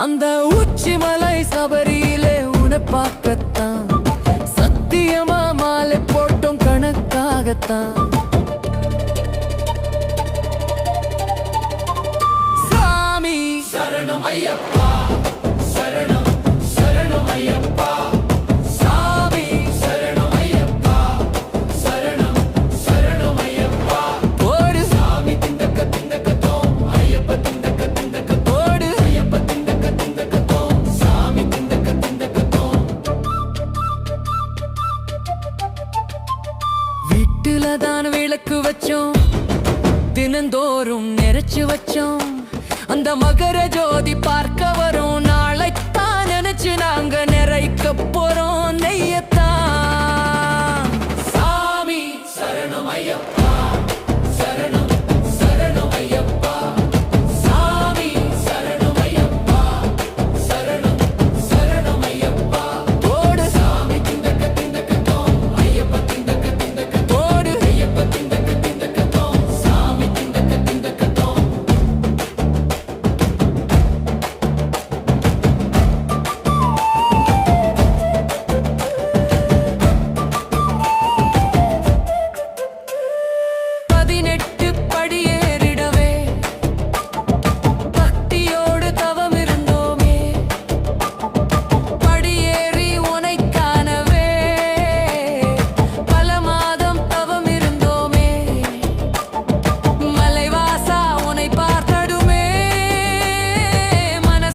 அந்த உச்சிமலை சபரியிலே உன்னை பார்க்கத்தான் சத்தியமா மாலை போட்டோம் கணக்காகத்தான். சாமி சரணம் ஐயப்பா, சரணம் சரணம் ஐயப்பா. சாமி சரணம் ஐயப்பா, சரணம் சரணம் ஐயப்பா. ஓடு சாமி திண்டக்க திண்டக்கத்தோம், ஐயப்ப திண்டக்க திண்டக்கத்தோடு, ஐயப்ப திண்டக்க திண்டக்கத்தோம், சாமி திண்டக்க திண்டக்கத்தோம். வீட்டுல தான் விளக்கு வச்சோம், தினந்தோறும் நிறைச்சு வச்சோம். அந்த மகர ஜோதி பார்க்க வரும் நாளைத்தான் நினைச்சு நாங்க நிறைக்க